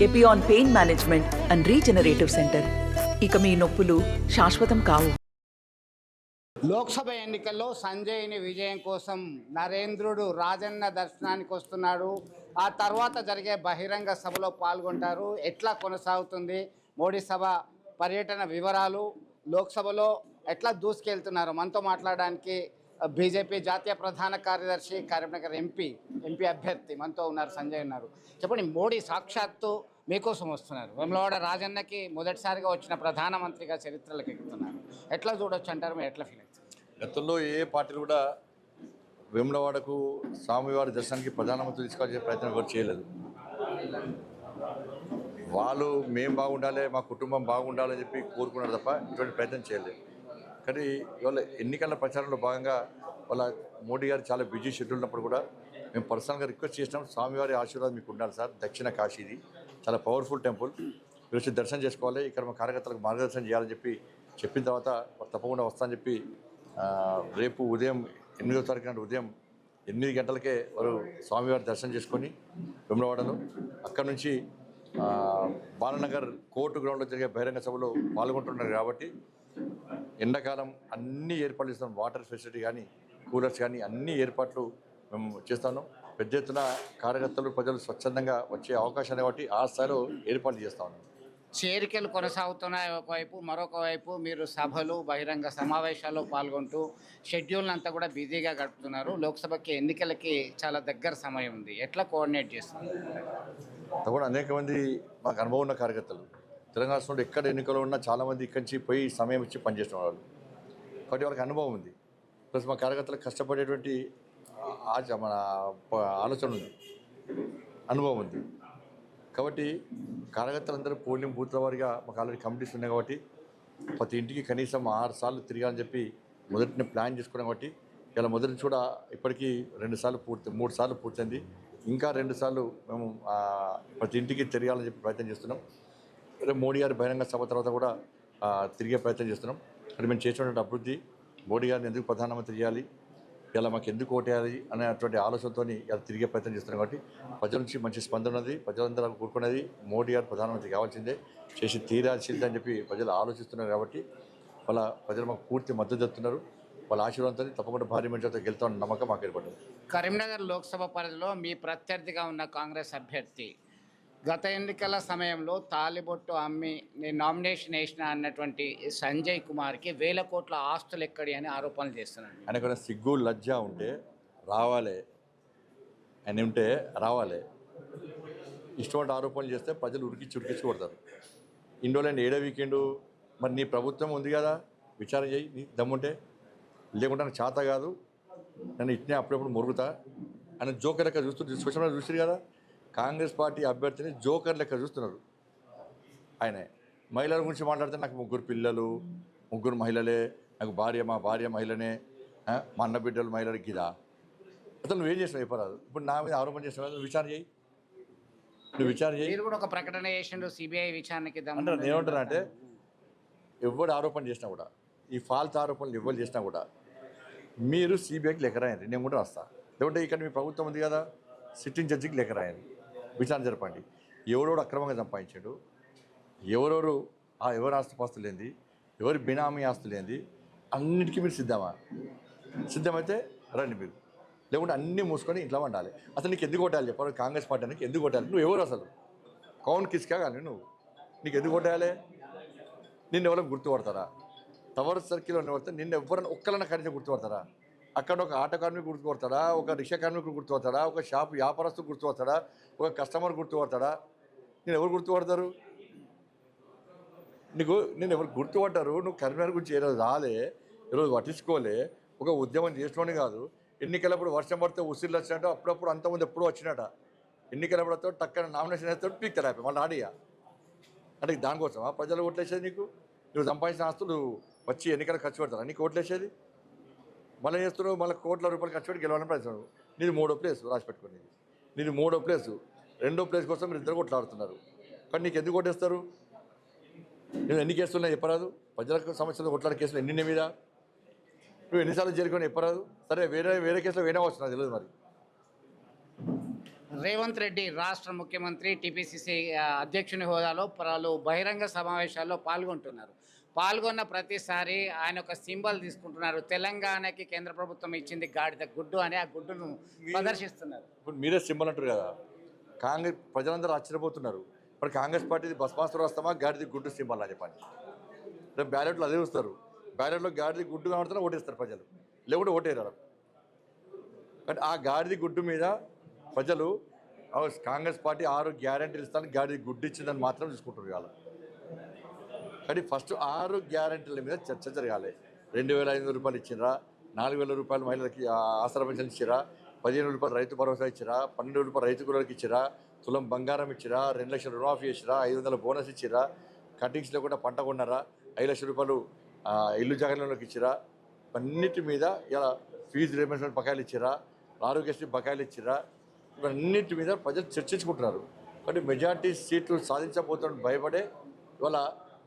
Epione pain management and regenerative centre. ఇక మీ నొప్పులు శాశ్వతం కావు. లోక్సభ ఎన్నికల్లో సంజయ్ని విజయం కోసం నరేంద్రుడు రాజన్న దర్శనానికి వస్తున్నాడు. ఆ తర్వాత జరిగే బహిరంగ సభలో పాల్గొంటారు. ఎట్లా కొనసాగుతుంది మోడీ సభ పర్యటన వివరాలు, లోక్సభలో ఎట్లా దూసుకెళ్తున్నారు, మనతో మాట్లాడడానికి బీజేపీ జాతీయ ప్రధాన కార్యదర్శి, కరీంనగర్ ఎంపీ అభ్యర్థి మనతో ఉన్నారు. సంజయ్ ఉన్నారు. చెప్పండి, మోడీ సాక్షాత్తు మీకోసం వస్తున్నారు. వేములవాడ రాజన్నకి మొదటిసారిగా వచ్చిన ప్రధానమంత్రిగా చరిత్రలకు ఎక్కుతున్నారు. ఎట్లా చూడొచ్చు అంటారు, మీరు ఎట్లా ఫీల్ అవుతారు? గతంలో ఏ పార్టీలు కూడా వేములవాడకు స్వామివారి దర్శనానికి ప్రధానమంత్రి తీసుకొచ్చే ప్రయత్నం ఎవరు చేయలేదు. వాళ్ళు మేము బాగుండాలి, మా కుటుంబం బాగుండాలని చెప్పి కోరుకున్నారు తప్ప ఇటువంటి ప్రయత్నం చేయలేదు. కానీ ఇవాళ ఎన్నికల ప్రచారంలో భాగంగా వాళ్ళ మోడీ గారు చాలా బిజీ షెడ్యూల్ ఉన్నప్పుడు కూడా మేము పర్సనల్గా రిక్వెస్ట్ చేసినాం, స్వామివారి ఆశీర్వాదం మీకు ఉండాలి సార్, దక్షిణ కాశీది చాలా పవర్ఫుల్ టెంపుల్, మీరు వచ్చి దర్శనం చేసుకోవాలి, ఇక్కడ మా కార్యకర్తలకు మార్గదర్శనం చేయాలని చెప్పిన తర్వాత తప్పకుండా వస్తానని చెప్పి రేపు ఉదయం 8వ తారీఖు నాడు ఉదయం 8 గంటలకే వారు స్వామివారి దర్శనం చేసుకొని వేములవాడలో అక్కడి నుంచి బాలనగర్ కోర్టు గ్రౌండ్లో జరిగే బహిరంగ సభలో పాల్గొంటున్నారు. కాబట్టి ఎండాకాలం అన్ని ఏర్పాట్లు చేస్తాం, వాటర్ ఫెసిలిటీ కానీ కూలర్స్ కానీ అన్ని ఏర్పాట్లు మేము చేస్తాను. పెద్ద ఎత్తున కార్యకర్తలు ప్రజలు స్వచ్ఛందంగా వచ్చే అవకాశాన్ని బట్టి ఆ స్థాయిలో ఏర్పాట్లు చేస్తా ఉన్నాం. చేరికలు కొనసాగుతున్నాయి ఒకవైపు, మరొక వైపు మీరు సభలు బహిరంగ సమావేశాల్లో పాల్గొంటూ షెడ్యూల్ అంతా కూడా బిజీగా గడుపుతున్నారు. లోక్సభకి ఎన్నికలకి చాలా దగ్గర సమయం ఉంది. ఎట్లా కోఆర్డినేట్ చేస్తున్నారు? తప్పకుండా అనేక మంది మాకు అనుభవం ఉన్న కార్యకర్తలు తెలంగాణ రాష్ట్రంలో ఎక్కడ ఎన్నికలు ఉన్నా చాలామంది ఇక్కడి నుంచి పోయి సమయం ఇచ్చి పనిచేసిన వాళ్ళు, కాబట్టి వాళ్ళకి అనుభవం ఉంది. ప్లస్ మా కార్యకర్తలకు కష్టపడేటువంటి మన ఆలోచన ఉంది, అనుభవం ఉంది. కాబట్టి కార్యకర్తలందరూ పోలింగ్ బూత్ల వారిగా మాకు ఆల్రెడీ కమిటీస్ ఉన్నాయి. కాబట్టి ప్రతి ఇంటికి కనీసం 6 సార్లు తిరగాలని చెప్పి మొదటిని ప్లాన్ చేసుకున్నాం. కాబట్టి ఇలా మొదటి నుంచి కూడా ఇప్పటికీ 3 సార్లు పూర్తయింది. ఇంకా 2 సార్లు మేము ప్రతి ఇంటికి తిరగాలని చెప్పి ప్రయత్నం చేస్తున్నాం. రేపు మోడీ గారి బహిరంగ సభ తర్వాత కూడా తిరిగే ప్రయత్నం చేస్తున్నాం. అంటే మేము చేసినటువంటి అభివృద్ధి, మోడీ గారిని ఎందుకు ప్రధానమంత్రి చేయాలి, ఇలా మాకు ఎందుకు ఓటేయాలి అనేటువంటి ఆలోచనతో ఇలా తిరిగే ప్రయత్నం చేస్తున్నాం. కాబట్టి ప్రజల నుంచి మంచి స్పందన ఉన్నది. ప్రజలందరూ కోరుకునేది మోడీ గారు ప్రధానమంత్రి కావాల్సిందే, చేసి తీరాల్సిందే అని చెప్పి ప్రజలు ఆలోచిస్తున్నారు. కాబట్టి వాళ్ళ ప్రజలు మాకు పూర్తి మద్దతు చెప్తున్నారు. వాళ్ళ ఆశీర్వాదంతో తప్పకుండా భారీ మెజార్టీతో గెలుతామన్న నమ్మకం మాకు ఏర్పడింది. కరీంనగర్ లోక్సభ పరిధిలో మీ ప్రత్యర్థిగా ఉన్న కాంగ్రెస్ అభ్యర్థి గత ఎన్నికల సమయంలో తాలిబొట్టు అమ్మి నేను నామినేషన్ వేసిన అన్నటువంటి సంజయ్ కుమార్కి 1000 కోట్ల ఆస్తులు ఎక్కడి అని ఆరోపణలు చేస్తున్నాను. ఆయనకు సిగ్గు లజ్జ ఉంటే రావాలి, ఆయన ఉంటే రావాలి. ఇష్టమైన ఆరోపణలు చేస్తే ప్రజలు ఉరికిచ్చి కొడతారు. ఇన్ని రోజులు ఏడో వీకెండు మరి నీ ప్రభుత్వం ఉంది కదా, విచారణ చేయి నీ దమ్ముంటే, లేకుంటే నాకు చేత కాదు, నన్ను ఇట్నే అప్పుడప్పుడు మొరుగుతా అని జోకర్ లెక్క చూస్తారు కదా. కాంగ్రెస్ పార్టీ అభ్యర్థిని జోకర్ లెక్క చూస్తున్నారు. ఆయన మహిళల గురించి మాట్లాడితే నాకు 3 పిల్లలు, 3 మహిళలే, నాకు మా భార్య మహిళనే, మా అన్న బిడ్డలు మహిళలు గిదా. అసలు నువ్వేం చేసినావు చెప్పరాదు. ఇప్పుడు నా మీద ఆరోపణ చేసినావు, నువ్వు విచారణ చేయి. కూడా ఒక ప్రకటన చేసిండు, సిబిఐ విచారణకి అంటే నేనేమంటున్నా అంటే, ఎవరు ఆరోపణ చేసినా కూడా, ఈ ఫాల్స్ ఆరోపణలు ఎవరు చేసినా కూడా మీరు సిబిఐకి లెక్క రాయండి, నేను కూడా వస్తా. లేకుంటే ఇక్కడ మీ ప్రభుత్వం ఉంది కదా, సిట్టింగ్ జడ్జికి లెక్క రాయండి, విచారణ జరపండి. ఎవరోడు అక్రమంగా సంపాదించాడు, ఎవరు ఆస్తుపాస్తులు ఏంది, ఎవరి బినామీ ఆస్తులు ఏంది, అన్నిటికీ మీరు సిద్ధమైతే రండి మీరు. లేకుంటే అన్నీ మూసుకొని ఇంట్లో వండాలి. అసలు నీకు ఎందుకు కొట్టాలి చెప్పాలి? కాంగ్రెస్ పార్టీ నీకు ఎందుకు కొట్టాలి? నువ్వు ఎవరు అసలు? కౌన్ కిస్కా కానీ నీకు ఎందుకు కొట్టాలి? నిన్ను ఎవరైనా గుర్తుపడతారా? టవర్ సర్కిల్లో పడితే నిన్ను ఎవరైనా ఒక్కరైనా కనీసం గుర్తుపడతారా? అక్కడ ఒక ఆటో కార్మికుడు గుర్తుపడతాడా, ఒక రిక్షా కార్మికుడు గుర్తుపడతాడా, ఒక షాప్ వ్యాపారస్తుడు గుర్తుపడతాడా, ఒక కస్టమర్ గుర్తుపడతాడా? నేను ఎవరు గుర్తుపడతారు? నేను ఎవరు గుర్తుపడ్డారు? నువ్వు కరీంనగర్ గురించి ఈరోజు ఈరోజు పట్టించుకోలే. ఒక ఉద్యమం చేసినోని కాదు, ఎన్నికలప్పుడు వర్షం పడితే ఉసిరిలు వచ్చినట్టు అప్పుడప్పుడు అంతమంది ఎప్పుడూ వచ్చినట, ఎన్నికలప్పుడుతో టక్కన నామినేషన్ వేస్తాడు, పీక్తారు అయిపోయి మళ్ళీ ఆడియా. అంటే దానికోసమా ప్రజలు ఓట్లేసేది? నువ్వు సంపాదించిన ఆస్తులు వచ్చి ఎన్నికలు ఖర్చు పెడతారా నీకు ఓట్లేసేది? మళ్ళీ చేస్తున్నావు, మళ్ళీ కోట్ల రూపాయలు ఖర్చు పెట్టి గెలవాలని ప్రయత్నం. నీది 3వ ప్లేస్ రాసి పెట్టుకుని, నీది 3వ ప్లేసు. 2వ ప్లేస్ కోసం మీరు ఇద్దరు కొట్లాడుతున్నారు. కానీ నీకు ఎందుకు కొట్టేస్తారు? నేను ఎన్ని కేసులు ఉన్నాయి చెప్పరాదు? ప్రజలకు సమస్యలు కొట్లాడే కేసులు ఎన్ని మీద నువ్వు ఎన్నిసార్లు చేరుకొని చెప్పరాదు? సరే వేరే కేసులో వేరే వస్తున్నా తెలియదు. మరి రేవంత్ రెడ్డి రాష్ట్ర ముఖ్యమంత్రి టీపీసీసీ అధ్యక్షుని హోదాలో పలు బహిరంగ సమావేశాల్లో పాల్గొన్న ప్రతిసారి ఆయన ఒక సింబల్ తీసుకుంటున్నారు. తెలంగాణకి కేంద్ర ప్రభుత్వం ఇచ్చింది గాడిద గుడ్డు అని ఆ గుడ్డును ప్రదర్శిస్తున్నారు. ఇప్పుడు మీరే సింబల్ అంటారు కదా, కాంగ్రెస్ ప్రజలందరూ ఆశ్చర్యపోతున్నారు. ఇప్పుడు కాంగ్రెస్ పార్టీది భస్మాసుర వస్తామా గాడిది గుడ్డు సింబల్ అని చెప్పండి. రేపు బ్యాలెట్లో అదే వస్తారు. బ్యాలెట్లో గాడిది గుడ్డు కనబడుతున్నా ఓటేస్తారు ప్రజలు, లేకుంటే ఓటేరారు. బట్ ఆ గాడిది గుడ్డు మీద ప్రజలు కాంగ్రెస్ పార్టీ 6 గ్యారెంటీలు ఇస్తాను గాడిది గుడ్డు ఇచ్చిందని మాత్రం చూసుకుంటారు ఇవాళ. కానీ ఫస్ట్ 6 గ్యారెంటీల మీద చర్చ జరగాలి. 2,500 రూపాయలు ఇచ్చిరా, 4,000 రూపాయలు మహిళలకి ఆసరా పెన్షన్ ఇచ్చిరా, 15,000 రూపాయలు రైతు భరోసా ఇచ్చిరా, 12,000 రూపాయలు రైతు కూరలకు ఇచ్చిరా, తులం బంగారం ఇచ్చిరా, 2 లక్షల రుణమాఫీ ఇచ్చిరా, 500 బోనస్ ఇచ్చిరా, కటింగ్స్ లేకుండా పంట కొన్నారా, 5 లక్షల రూపాయలు ఇల్లు జాగ్రత్తలోకి ఇచ్చిరా, అన్నిటి మీద ఇలా ఫీజు రీయింబర్స్మెంట్ బకాయిలు ఇచ్చిరా, ఆరోగ్యశ్రీ బకాయిలు ఇచ్చిరా, ఇవన్నిటి మీద ప్రజలు చర్చించుకుంటున్నారు. కాబట్టి మెజార్టీ సీట్లు సాధించబోతున్న భయపడే ఇవాళ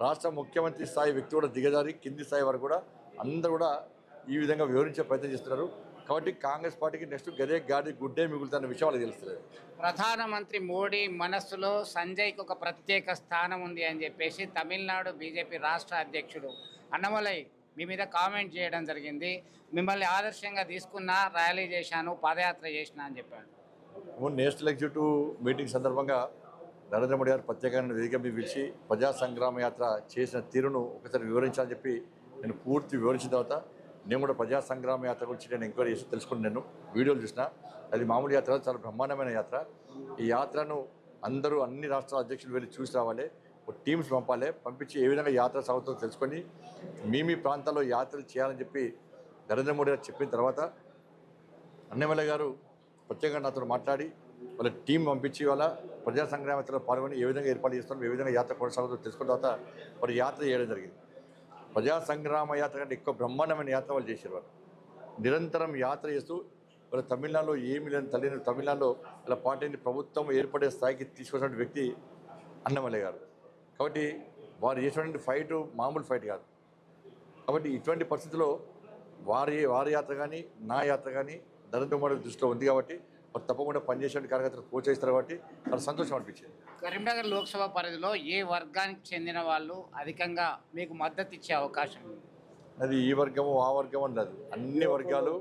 రాష్ట్ర ముఖ్యమంత్రి స్థాయి వ్యక్తి కూడా దిగజారి కింది స్థాయి వరకు కూడా అందరూ కూడా ఈ విధంగా వివరించే ప్రయత్నం చేస్తున్నారు. కాబట్టి కాంగ్రెస్ పార్టీకి నెక్స్ట్ గదే గాడి గుడ్డే మిగులుతున్న విషయం వాళ్ళకి తెలుస్తుంది. ప్రధానమంత్రి మోడీ మనస్సులో సంజయ్కి ఒక ప్రత్యేక స్థానం ఉంది అని చెప్పేసి తమిళనాడు బీజేపీ రాష్ట్ర అధ్యక్షుడు అన్నమలై మీ మీద కామెంట్ చేయడం జరిగింది. మిమ్మల్ని ఆదర్శంగా తీసుకున్నా, ర్యాలీ చేశాను, పాదయాత్ర చేసిన అని చెప్పాడు. నేషనల్ ఎగ్జిక్యూటివ్ మీటింగ్ సందర్భంగా నరేంద్ర మోడీ గారు ప్రత్యేకమైన వేదిక మీద పిలిచి ప్రజా సంగ్రామ యాత్ర చేసిన తీరును ఒకసారి వివరించాలని చెప్పి నేను పూర్తి వివరించిన తర్వాత నేను కూడా ప్రజా సంగ్రామ యాత్ర గురించి నేను ఎంక్వైరీ చేసి తెలుసుకుని నేను వీడియోలు చూసిన. అది మామూలు యాత్ర, చాలా బ్రహ్మాండమైన యాత్ర. ఈ యాత్రను అందరూ అన్ని రాష్ట్రాల అధ్యక్షులు వెళ్ళి చూసి రావాలి, టీమ్స్ పంపాలి, పంపించి ఏ విధంగా యాత్ర సాగుతుందో తెలుసుకొని మీ ప్రాంతాల్లో యాత్రలు చేయాలని చెప్పి నరేంద్ర మోడీ గారు చెప్పిన తర్వాత అన్నమలై గారు ప్రత్యేకంగా నాతో మాట్లాడి వాళ్ళ టీం పంపించి వాళ్ళ ప్రజా సంగ్రామ యాత్రలో పాల్గొని ఏ విధంగా ఏర్పాటు చేస్తున్నాం, ఏ విధంగా యాత్ర కొనసాగుతుందో తెలుసుకున్న తర్వాత వారు యాత్ర చేయడం జరిగింది. ప్రజా సంగ్రామ యాత్ర కంటే ఎక్కువ బ్రహ్మాండమైన యాత్ర వాళ్ళు చేశారు. వాళ్ళు నిరంతరం యాత్ర చేస్తూ వాళ్ళ తమిళనాడులో ఏమి లేని తమిళనాడులో వాళ్ళ పార్టీని ప్రభుత్వం ఏర్పడే స్థాయికి తీసుకొచ్చినటువంటి వ్యక్తి అన్నమలై గారు. కాబట్టి వారు చేసినటువంటి ఫైట్ మామూలు ఫైట్ కాదు. కాబట్టి ఇటువంటి పరిస్థితుల్లో వారి యాత్ర కానీ నా యాత్ర కానీ నరేంద్ర మోడీ దృష్టిలో ఉంది. కాబట్టి వారు తప్పకుండా పనిచేసే కార్యకర్తలు ప్రోత్సహిస్తారు. కాబట్టి వాళ్ళు సంతోషం అనిపించింది. కరీంనగర్ లోక్సభ పరిధిలో ఏ వర్గానికి చెందిన వాళ్ళు అధికంగా మీకు మద్దతు ఇచ్చే అవకాశం ఉంది? అది ఈ వర్గము ఆ వర్గం అని లేదు, అన్ని వర్గాలు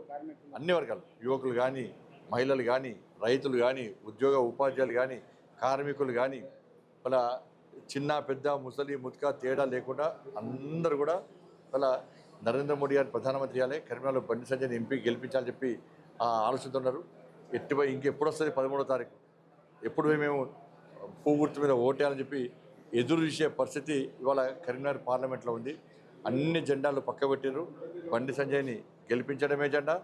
యువకులు కానీ, మహిళలు కానీ, రైతులు కానీ, ఉద్యోగ ఉపాధ్యాయులు కానీ, కార్మికులు కానీ, వాళ్ళ చిన్న పెద్ద ముసలి ముత్క తేడా లేకుండా అందరూ కూడా వాళ్ళ నరేంద్ర మోడీ గారిని ప్రధానమంత్రి చేయాలి, కరీంనగర్లో బండి సంజయ్ని ఎంపీ గెలిపించాలని చెప్పి ఆలోచిస్తున్నారు. ఇంకెప్పుడు వస్తుంది 13వ తారీఖు, ఎప్పుడు మేము పువ్వు గుర్తు మీద ఓటేయాలని చెప్పి ఎదురు చూసే పరిస్థితి ఇవాళ కరీంనగర్ పార్లమెంట్లో ఉంది. అన్ని జెండాలు పక్కబెట్టారు. బండి సంజయ్ని గెలిపించడమే ఎజెండా,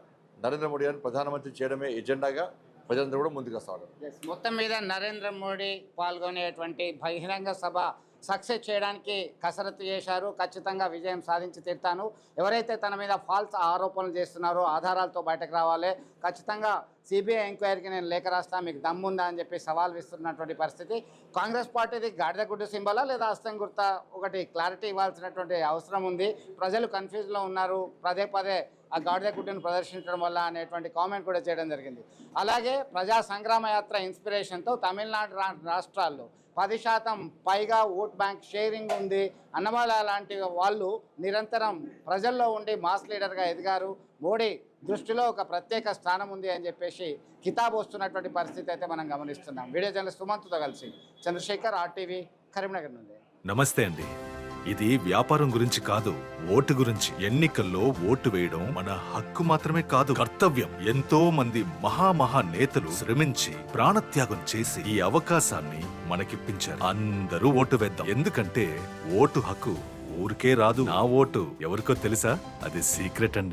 నరేంద్ర మోడీ గారిని ప్రధానమంత్రి చేయడమే ఎజెండాగా ప్రజలందరూ కూడా ముందుకు వస్తారు. మొత్తం మీద నరేంద్ర మోడీ పాల్గొనేటువంటి బహిరంగ సభ సక్సెస్ చేయడానికి కసరత్తు చేశారు. ఖచ్చితంగా విజయం సాధించి తీరుతాను. ఎవరైతే తన మీద ఫాల్స్ ఆరోపణలు చేస్తున్నారో ఆధారాలతో బయటకు రావాలి. ఖచ్చితంగా సిబిఐ ఎంక్వైరీకి నేను లేఖ రాస్తా, మీకు దమ్ముందా అని చెప్పి సవాల్ విస్తున్నటువంటి పరిస్థితి. కాంగ్రెస్ పార్టీది గాడిద గుడ్డు సింబలా లేదా హస్తం గుర్తా, ఒకటి క్లారిటీ ఇవ్వాల్సినటువంటి అవసరం ఉంది. ప్రజలు కన్ఫ్యూజ్లో ఉన్నారు, పదే పదే ఆ గాడిద గుడ్డును ప్రదర్శించడం వల్ల అనేటువంటి కామెంట్ కూడా చేయడం జరిగింది. అలాగే ప్రజా సంగ్రామ యాత్ర ఇన్స్పిరేషన్తో తమిళనాడు రాష్ట్రాల్లో 10% పైగా ఓట్ బ్యాంక్ షేరింగ్ ఉంది. అన్నమలై లాంటి వాళ్ళు నిరంతరం ప్రజల్లో ఉండి మాస్ లీడర్గా ఎదిగారు. మోడీ దృష్టిలో ఒక ప్రత్యేక స్థానం ఉంది అని చెప్పేసి కితాబ్ వస్తున్నటువంటి పరిస్థితి అయితే మనం గమనిస్తున్నాం. వీడియో జర్నలిస్ట్ సుమంత్తో కలిసి చంద్రశేఖర్, RTV, కరీంనగర్ నుండి. నమస్తే అండి. ఇది వ్యాపారం గురించి కాదు, ఓటు గురించి. ఎన్నికల్లో ఓటు వేయడం మన హక్కు మాత్రమే కాదు, కర్తవ్యం. ఎంతో మంది మహా నేతలు శ్రమించి ప్రాణత్యాగం చేసి ఈ అవకాశాన్ని మనకిప్పించారు. అందరూ ఓటు వేద్దాం. ఎందుకంటే ఓటు హక్కు ఊరికే రాదు. నా ఓటు ఎవరికో తెలుసా? అది సీక్రెట్ అండి.